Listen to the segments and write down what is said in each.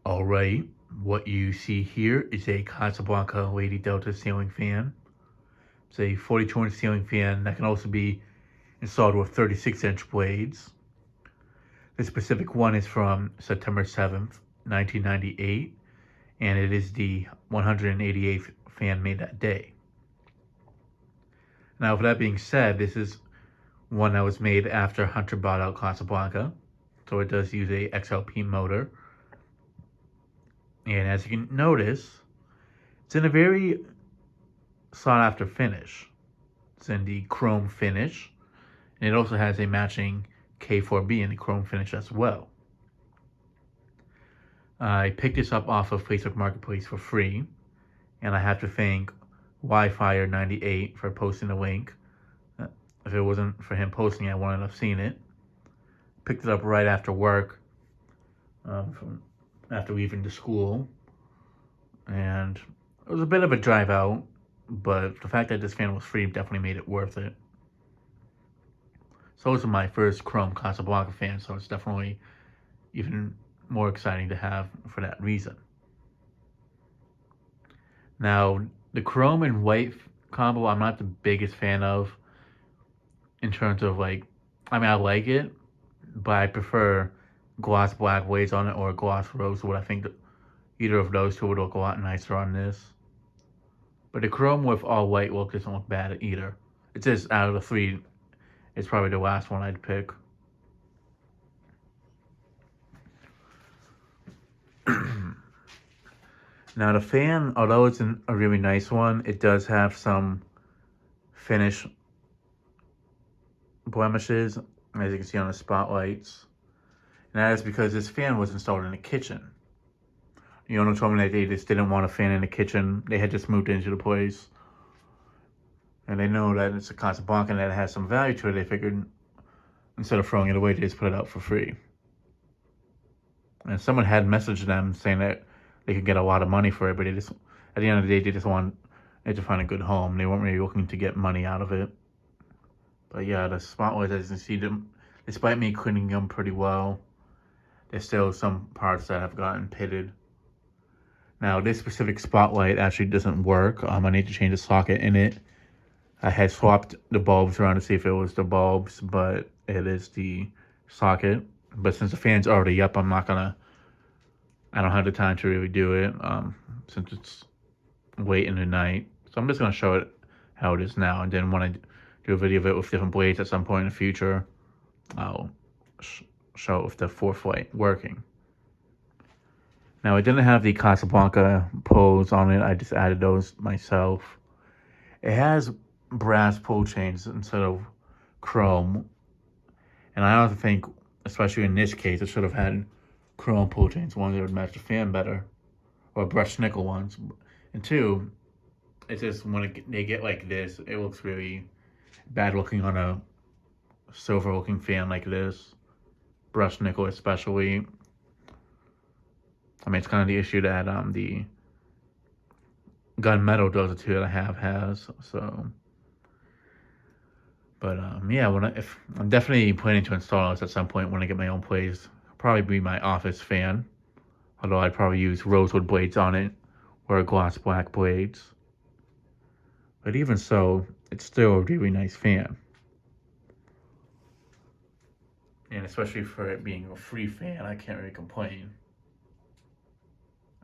Alright, what you see here is a Casablanca Lady Delta ceiling fan. It's a 42-inch ceiling fan that can also be installed with 36-inch blades. This specific one is from September 7th, 1998, and it is the 188th fan made that day. Now, with that being said, this is one that was made after Hunter bought out Casablanca, so it does use a XLP motor. And as you can notice, it's in a very sought after finish. It's in the chrome finish, and it also has a matching K4B in the chrome finish as well. I picked this up off of Facebook Marketplace for free, and I have to thank Wi-Fire98 for posting the link. If it wasn't for him posting it, I wouldn't have seen it. Picked it up right after work, after leaving to school, and it was a bit of a drive out, but the fact that this fan was free definitely made it worth it. So this is my first chrome Casablanca fan, so it's definitely even more exciting to have for that reason. Now, the chrome and white combo I'm not the biggest fan of in terms of I like it, but I prefer gloss black blades on it or gloss rosewood. I think that either of those two would look a lot nicer on this. But the chrome with all white look doesn't look bad either. It's just out of the three, it's probably the last one I'd pick. Now the fan, although it's a really nice one, it does have some finish blemishes, as you can see on the spotlights. And that is because this fan was installed in the kitchen. The owner told me that they just didn't want a fan in the kitchen. They had just moved into the place. And they know that it's a Casablanca and that it has some value to it. They figured instead of throwing it away, they just put it out for free. And someone had messaged them saying that they could get a lot of money for it, but they just, at the end of the day, they just wanted to find a good home. They weren't really looking to get money out of it. But yeah, the spotlights, as you can see, them, despite me cleaning them pretty well, there's still some parts that have gotten pitted. Now, this specific spotlight actually doesn't work. I need to change the socket in it. I had swapped the bulbs around to see if it was the bulbs, but it is the socket. But since the fan's already up, I don't have the time to really do it, since it's late in the night. So I'm just going to show it how it is now, and then when I do a video of it with different blades at some point in the future, I'll show it with the fourth light working. Now, it didn't have the Casablanca pulls on it. I just added those myself. It has brass pull chains instead of chrome. And I also think, especially in this case, it should have had chrome pull chains. One that would match the fan better. Or brushed nickel ones. And two, it's just when they get like this, it looks really bad looking on a silver looking fan like this. Brushed nickel especially. I mean, it's kind of the issue that the gunmetal does it too that I has. So, but yeah, if I'm definitely planning to install this at some point when I get my own place. Probably be my office fan, although I'd probably use rosewood blades on it or gloss black blades. But even so, it's still a really nice fan. And especially for it being a free fan, I can't really complain.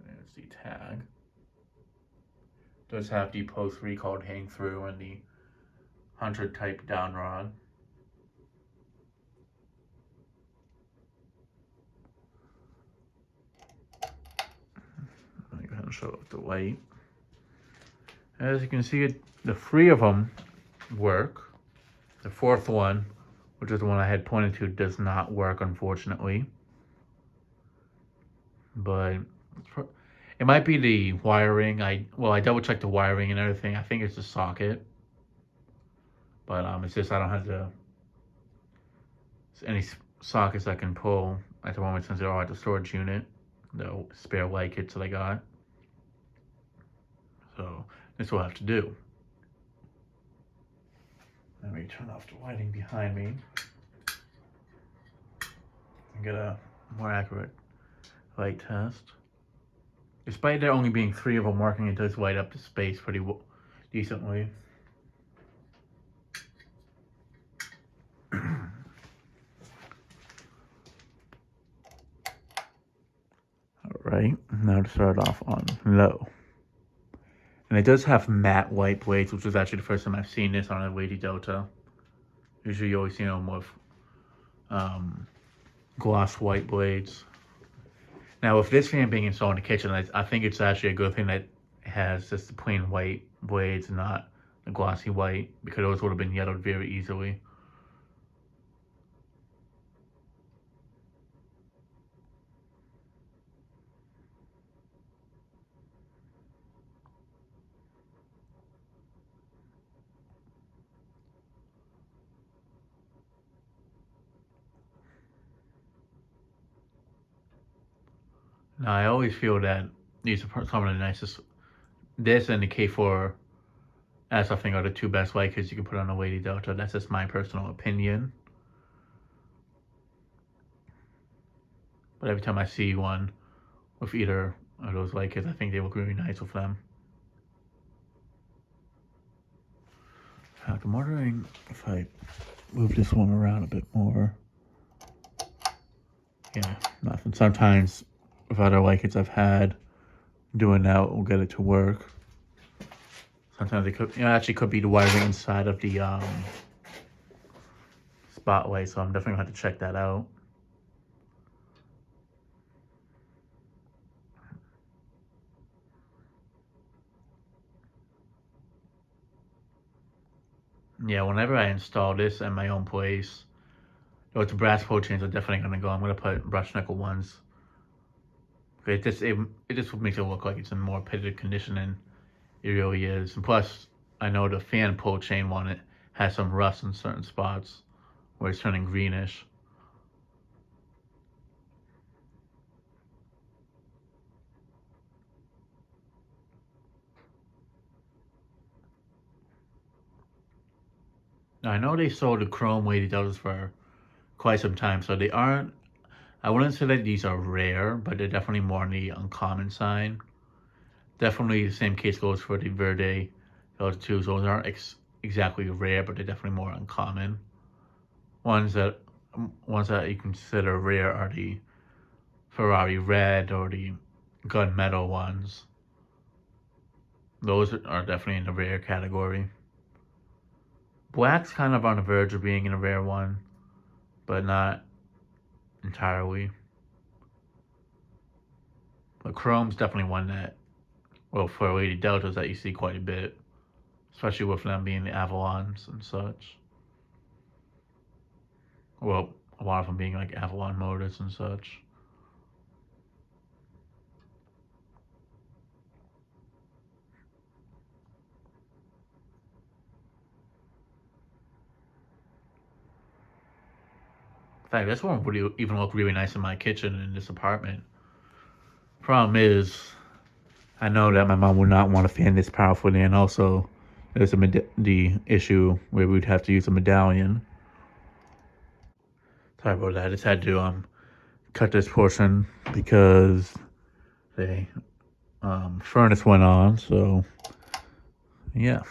There's the tag. It does have the post recalled hang through and the Hunter type down rod. I'm going to show it with the light. As you can see, the three of them work. The fourth one, which is the one I had pointed to, does not work, unfortunately. But it might be the wiring. I double checked the wiring and everything. I think it's the socket. But it's just I don't have any sockets I can pull at the moment since they're all at the storage unit. The spare light kits that I got. So this will have to do. Let me turn off the lighting behind me and get a more accurate light test. Despite there only being 3 of them working, it does light up the space pretty decently. Alright, now to start off on low. And it does have matte white blades, which is actually the first time I've seen this on a Rarity Delta. Usually you always see them with gloss white blades. Now with this fan being installed in the kitchen, I think it's actually a good thing that it has just the plain white blades and not the glossy white, because those would have been yellowed very easily. Now I always feel that these are some of the nicest. This and the K4 S I think are the 2 best light kits you can put on a Rarity Delta. That's just my personal opinion. But every time I see one with either of those light kits, I think they look really nice with them. I'm wondering if I move this one around a bit more. Yeah, nothing. Sometimes with other light kits I've had, doing that will get it to work. Sometimes it could, actually could be the wiring inside of the spotlight, so I'm definitely gonna have to check that out. Yeah, whenever I install this at my own place, those brass pull chains are definitely gonna go. I'm gonna put brushed nickel ones. It just makes it look like it's in more pitted condition than it really is. And plus, I know the fan pull chain one, it has some rust in certain spots where it's turning greenish. Now, I know they sold the chrome weighted deltas for quite some time, so they aren't. I wouldn't say that these are rare, but they're definitely more on the uncommon side. Definitely the same case goes for the Verde Delta 2s. Those aren't exactly rare, but they're definitely more uncommon. Ones that you consider rare are the Ferrari Red or the gunmetal ones. Those are definitely in the rare category. Black's kind of on the verge of being in a rare one, but not entirely. But chrome's definitely one that, well, for Lady Deltas that you see quite a bit, especially with them being the Avalons and such. Well, a lot of them being like Avalon motors and such. In fact, this one would even look really nice in my kitchen in this apartment. Problem is, I know that my mom would not want to fan this powerfully, and also there's the issue where we'd have to use a medallion. Sorry about that. I just had to cut this portion because the furnace went on. So yeah.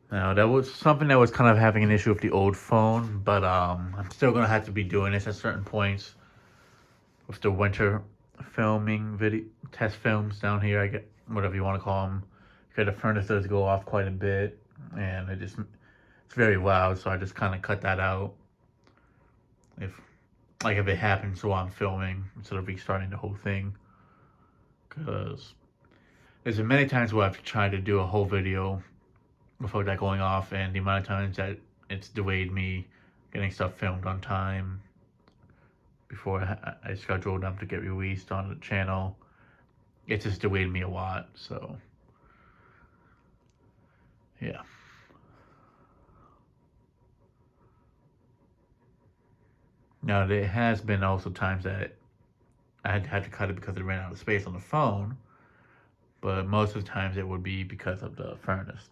Now that was something that was kind of having an issue with the old phone, but I'm still gonna have to be doing this at certain points with the winter filming video test films down here. I get whatever you want to call them. Because the furnace does go off quite a bit, and it's very loud. So I just kind of cut that out. If it happens while I'm filming instead of restarting the whole thing, because there's been many times where I've tried to do a whole video without that going off, and the amount of times that it's delayed me getting stuff filmed on time before I scheduled them to get released on the channel. It's just delayed me a lot, so yeah. Now there has been also times that I had to cut it because it ran out of space on the phone, but most of the times it would be because of the furnace.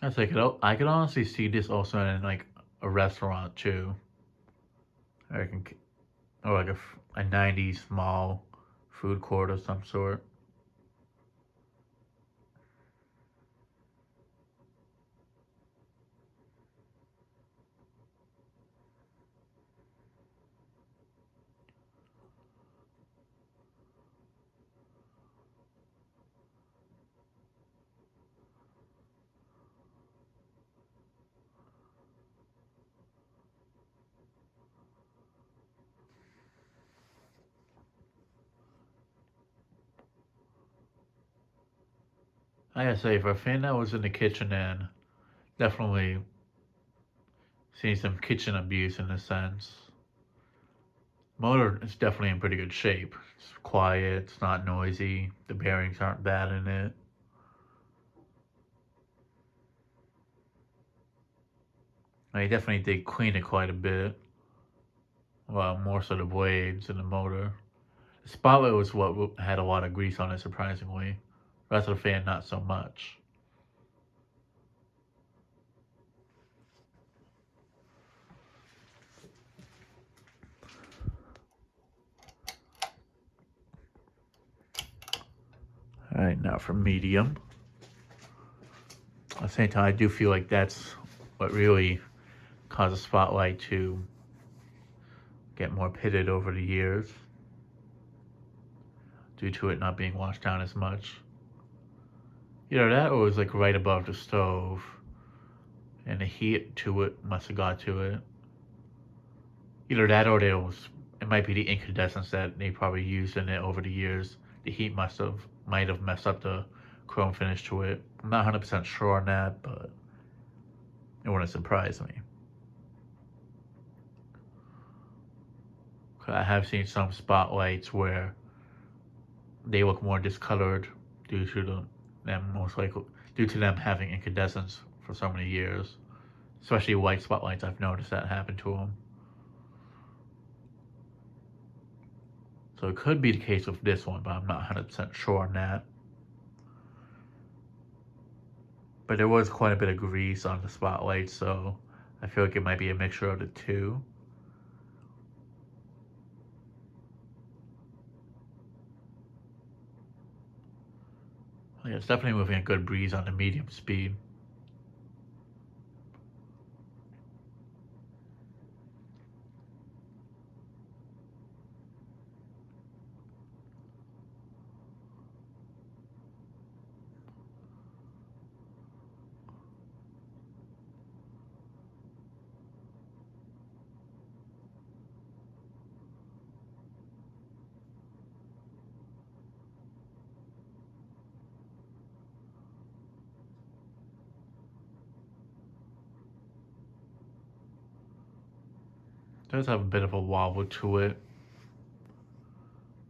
I could honestly see this also in like a restaurant too. Or, or like a 90s small food court of some sort. I gotta say, for a fan that was in the kitchen and definitely seen some kitchen abuse in a sense. Motor is definitely in pretty good shape. It's quiet, it's not noisy, the bearings aren't bad in it. I definitely did clean it quite a bit. Well, more so the blades and the motor. The spotlight was what had a lot of grease on it, surprisingly. The rest of the fan, not so much. Alright, now for medium. At the same time, I do feel like that's what really caused the spotlight to get more pitted over the years due to it not being washed down as much. Either that or it was like right above the stove and the heat to it must have got to it. Either that or it might be the incandescence that they probably used in it over the years. The heat might have messed up the chrome finish to it. I'm not 100% sure on that, but it wouldn't surprise me. I have seen some spotlights where they look more discolored due to them most likely due to them having incandescence for so many years. Especially white spotlights, I've noticed that happen to them. So it could be the case with this one, but I'm not 100% sure on that. But there was quite a bit of grease on the spotlight, so I feel like it might be a mixture of the two. Yeah, it's definitely moving a good breeze on the medium speed. It does have a bit of a wobble to it,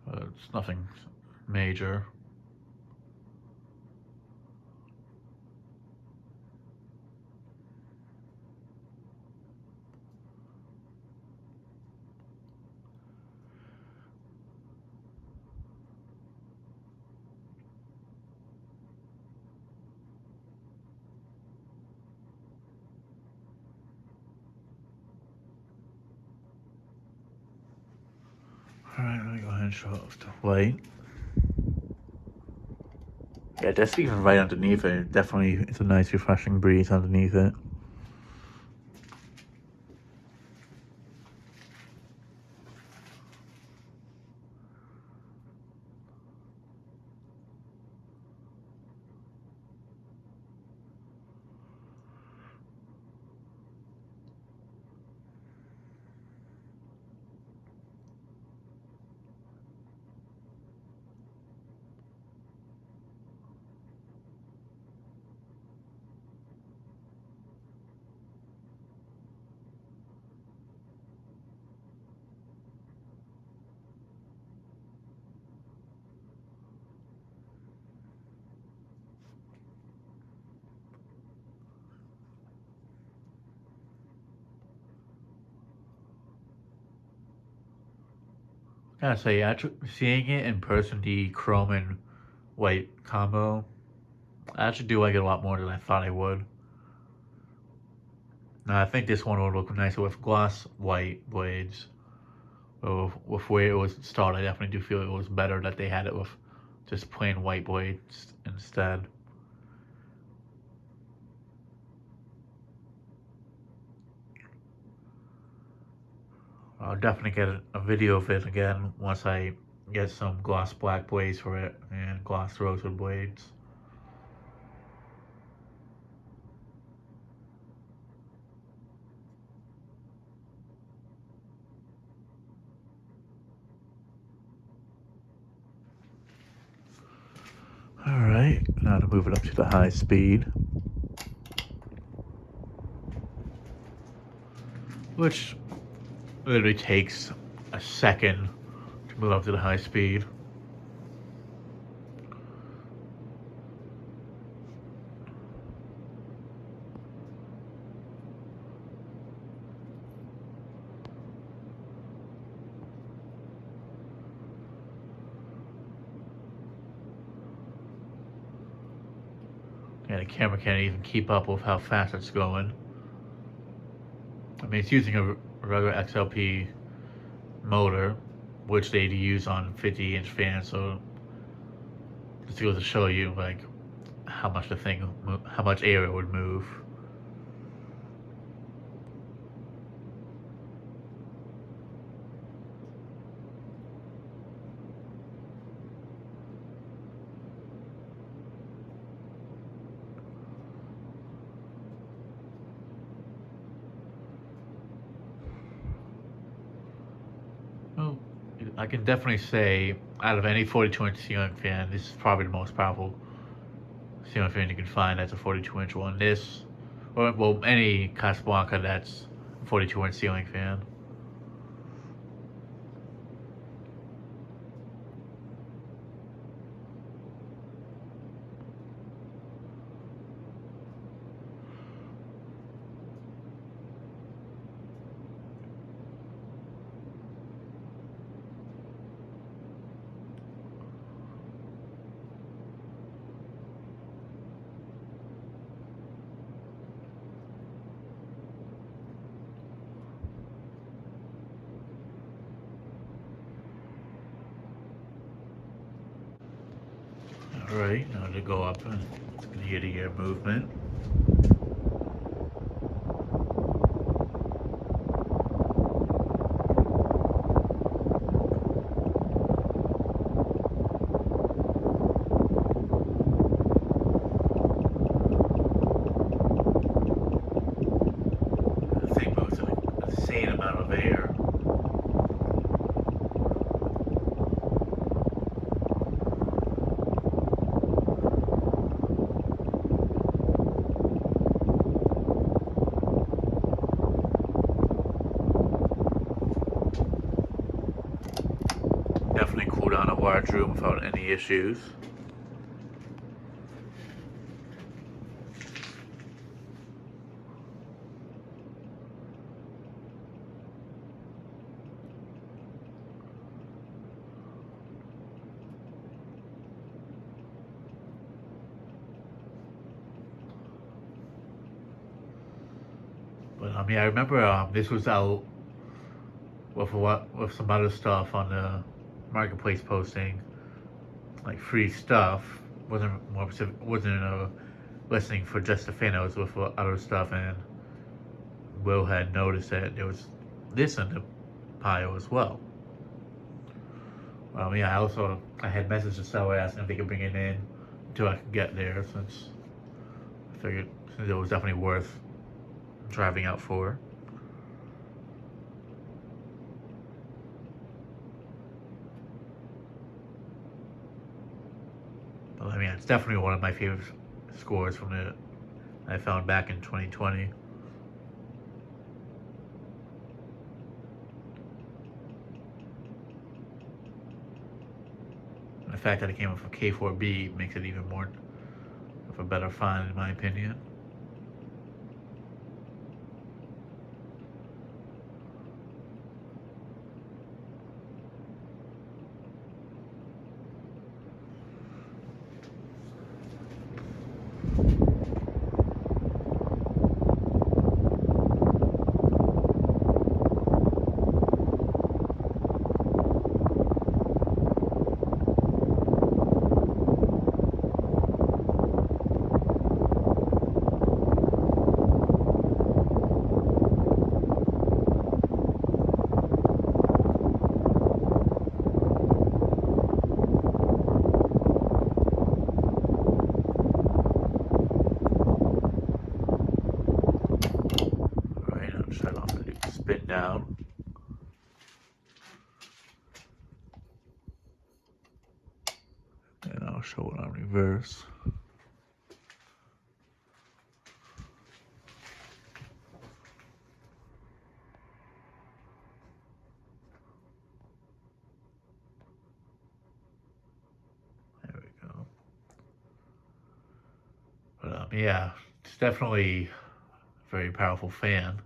but it's nothing major. Alright, let me go ahead and show off the light. Yeah, just even right underneath it, definitely it's a nice refreshing breeze underneath it. I gotta say, actually, seeing it in person, the chrome and white combo, I actually do like it a lot more than I thought I would. Now, I think this one would look nicer with gloss white blades. With where it was installed, I definitely do feel it was better that they had it with just plain white blades instead. I'll definitely get a video of it again once I get some gloss black blades for it and gloss rosewood blades. Alright, now to move it up to the high speed. Which literally takes a second to move up to the high speed. And the camera can't even keep up with how fast it's going. I mean, it's using a regular XLP motor, which they use on 50-inch fans, so just goes to show you like how much how much air it would move. Well, I can definitely say out of any 42-inch ceiling fan, this is probably the most powerful ceiling fan you can find that's a 42-inch one. This, or well, any Casablanca that's a 42-inch ceiling fan. Alright, now to go up and year to year movement. The thing moves an insane amount of air. Definitely cool down a large room without any issues. But yeah, I remember this was out with some other stuff on the marketplace posting, like free stuff. Wasn't more specific, wasn't a listing for just the fan. It was with other stuff, and Will had noticed that there was this in the pile as well. Yeah, I had messaged the seller asking if they could bring it in until I could get there, since I figured since it was definitely worth driving out for. But I mean, it's definitely one of my favorite scores from the I found back in 2020. The fact that it came from K4B makes it even more of a better find, in my opinion. down. And I'll show it on reverse. There we go. But yeah, it's definitely a very powerful fan.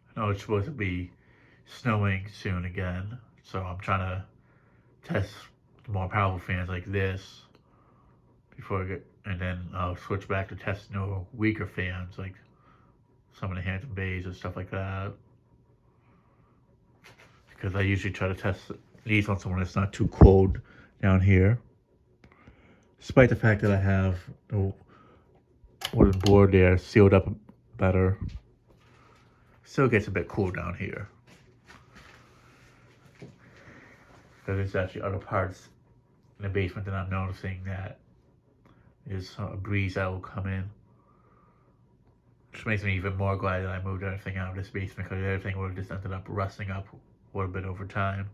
I know it's supposed to be snowing soon again, so I'm trying to test more powerful fans like this before I get, and then I'll switch back to test weaker fans like some of the Hampton Bays and stuff like that. Because I usually try to test these on someone that's not too cold down here. Despite the fact that I have the wooden board there sealed up better, still gets a bit cool down here. Because there's actually other parts in the basement that I'm noticing that is a breeze that will come in. Which makes me even more glad that I moved everything out of this basement, because everything would have just ended up rusting up a little bit over time.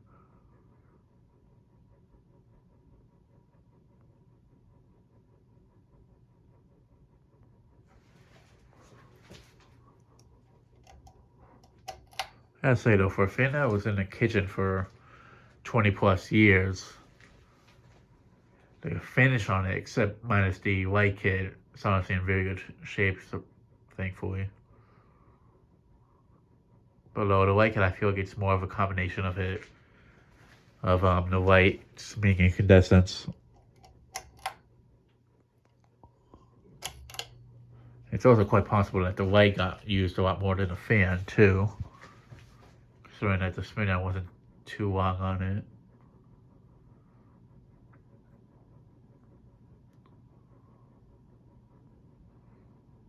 I gotta say though, for a fan that was in the kitchen for 20 plus years, the finish on it, except minus the light kit, it's honestly in very good shape, so thankfully. Below the light kit, I feel like it's more of a combination of it, of the light making incandescence. It's also quite possible that the light got used a lot more than the fan too, considering that the spin out wasn't too long on it.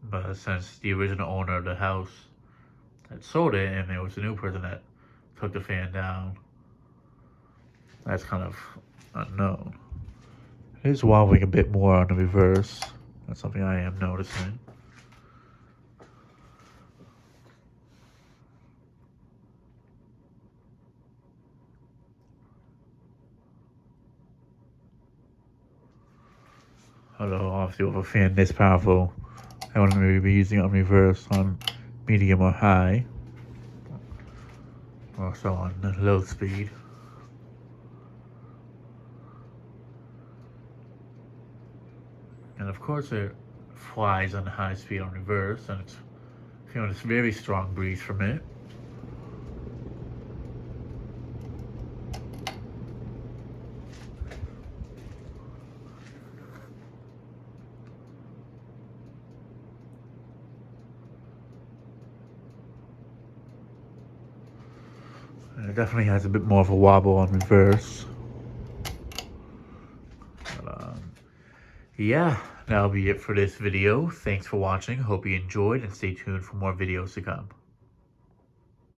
But since the original owner of the house had sold it and there was a new person that took the fan down, that's kind of unknown. It is wobbling a bit more on the reverse. That's something I am noticing. Although obviously with a fan this powerful, I wouldn't really be using it on reverse on medium or high. Also on the low speed. And of course it flies on the high speed on reverse, and it's feeling this very strong breeze from it. And it definitely has a bit more of a wobble on reverse. But, yeah, that'll be it for this video. Thanks for watching. Hope you enjoyed, and stay tuned for more videos to come.